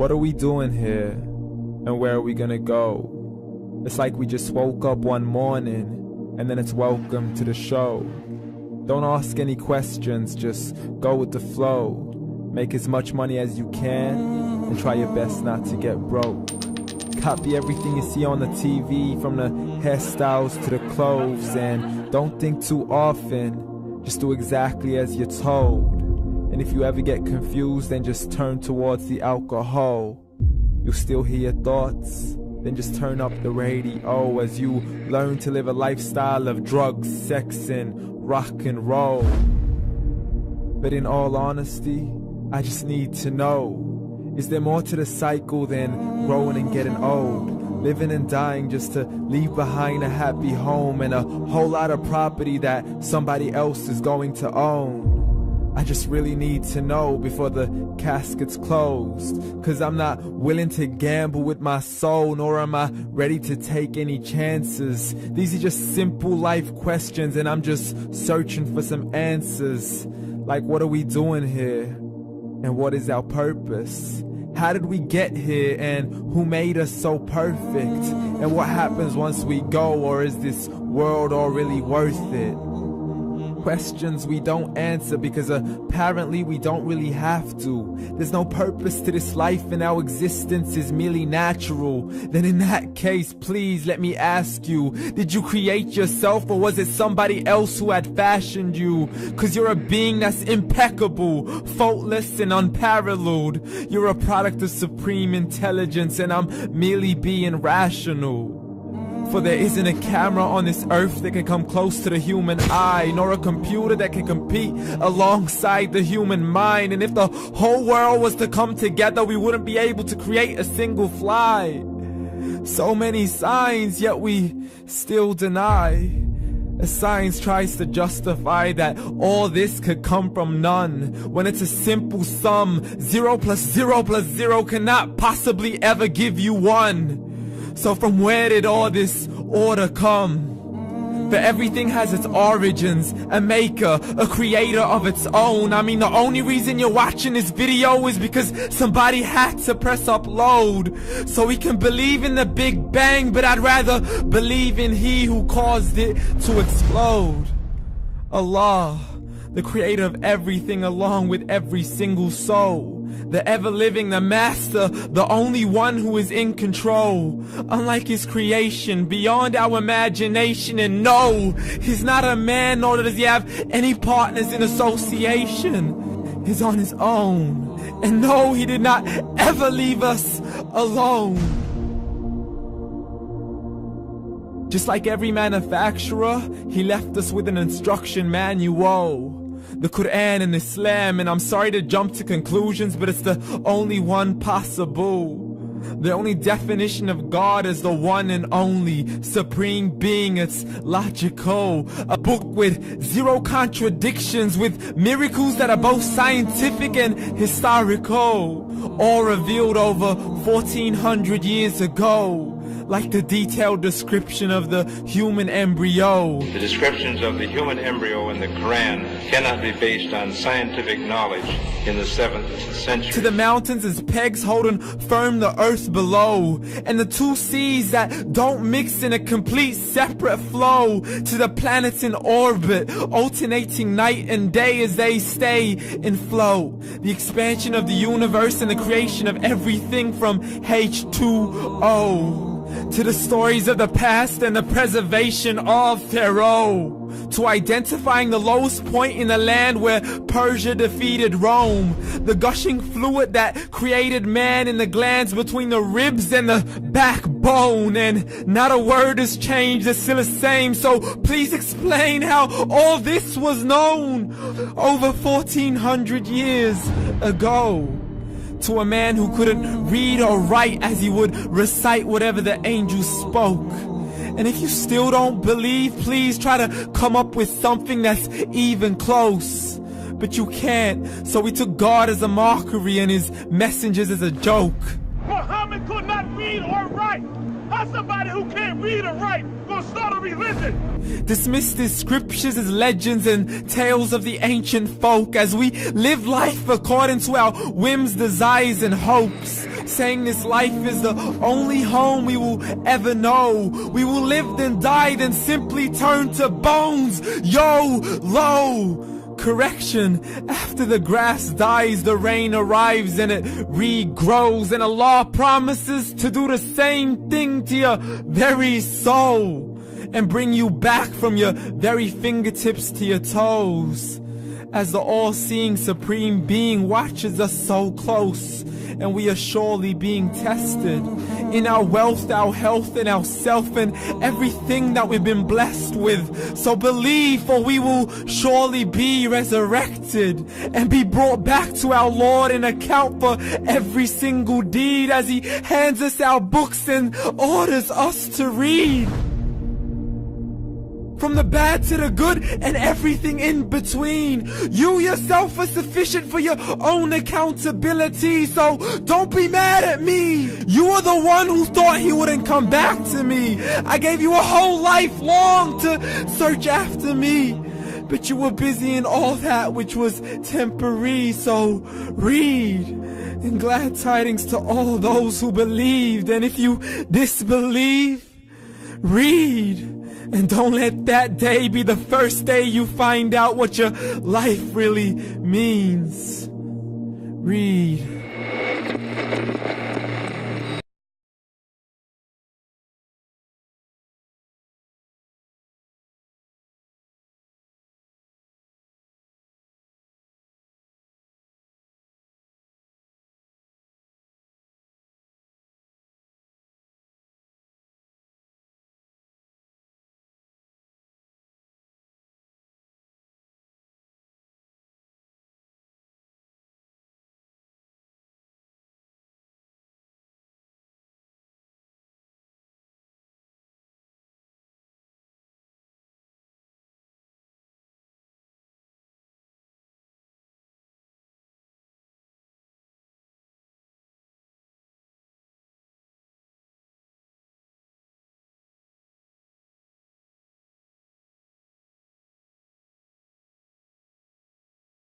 What are we doing here? And where are we gonna go? It's like we just woke up one morning and then it's welcome to the show. Don't ask any questions, just go with the flow. Make as much money as you can and try your best not to get broke. Copy everything you see on the TV, from the hairstyles to the clothes, and don't think too often, just do exactly as you're told. And if you ever get confused, then just turn towards the alcohol. You'll still hear your thoughts, then just turn up the radio as you learn to live a lifestyle of drugs, sex, and rock and roll. But in all honesty, I just need to know, is there more to the cycle than growing and getting old? Living and dying just to leave behind a happy home and a whole lot of property that somebody else is going to own. I just really need to know before the casket's closed, 'cause I'm not willing to gamble with my soul, nor am I ready to take any chances. These are just simple life questions and I'm just searching for some answers. Like, what are we doing here? And what is our purpose? How did we get here, and who made us so perfect? And what happens once we go, or is this world all really worth it? Questions we don't answer because apparently we don't really have to. There's no purpose to this life and our existence is merely natural. Then in that case, please let me ask you, did you create yourself, or was it somebody else who had fashioned you? 'Cause you're a being that's impeccable, faultless and unparalleled. You're a product of supreme intelligence and I'm merely being rational. For there isn't a camera on this earth that can come close to the human eye, nor a computer that can compete alongside the human mind. And if the whole world was to come together, we wouldn't be able to create a single fly. So many signs, yet we still deny. As science tries to justify that all this could come from none, when it's a simple sum. 0 plus 0 plus 0 cannot possibly ever give you 1. So from where did all this order come? For everything has its origins, a maker, a creator of its own. I mean, the only reason you're watching this video is because somebody had to press upload. So we can believe in the Big Bang, but I'd rather believe in He who caused it to explode. Allah, the creator of everything along with every single soul. The ever-living, the master, the only one who is in control. Unlike his creation, beyond our imagination. And no, he's not a man, nor does he have any partners in association. He's on his own. And no, he did not ever leave us alone. Just like every manufacturer, he left us with an instruction manual. The Quran and Islam, and I'm sorry to jump to conclusions, but it's the only one possible. The only definition of God is the one and only supreme being. It's logical. A book with 0 contradictions, with miracles that are both scientific and historical, all revealed over 1400 years ago. Like the detailed description of the human embryo. The descriptions of the human embryo in the Quran cannot be based on scientific knowledge in the 7th century. To the mountains as pegs holding firm the earth below, and the 2 seas that don't mix in a complete separate flow. To the planets in orbit, alternating night and day as they stay in flow. The expansion of the universe and the creation of everything from H2O. To the stories of the past and the preservation of Pharaoh. To identifying the lowest point in the land where Persia defeated Rome. The gushing fluid that created man in the glands between the ribs and the backbone. And not a word has changed, it's still the same. So please explain how all this was known over 1400 years ago. To a man who couldn't read or write as he would recite whatever the angels spoke. And if you still don't believe, please try to come up with something that's even close. But you can't, so we took God as a mockery and his messengers as a joke. Muhammad could not read or write. How's somebody who can't read or write gonna start a religion? Dismissed his scriptures as legends and tales of the ancient folk as we live life according to our whims, desires, and hopes. saying this life is the only home we will ever know. We will live then die, then simply turn to bones. YOLO! Correction, after the grass dies, the rain arrives and it regrows, and Allah promises to do the same thing to your very soul and bring you back from your very fingertips to your toes, as the all-seeing supreme being watches us so close, and we are surely being tested in our wealth, our health, and our self, and everything that we've been blessed with. So believe, for we will surely be resurrected and be brought back to our Lord and account for every single deed, as He hands us our books and orders us to read. From the bad to the good and everything in between. You yourself are sufficient for your own accountability, so don't be mad at me. You are the one who thought He wouldn't come back to me. I gave you a whole life long to search after me, but you were busy in all that which was temporary. So read, and glad tidings to all those who believed. And if you disbelieve, read. And don't let that day be the first day you find out what your life really means. Read.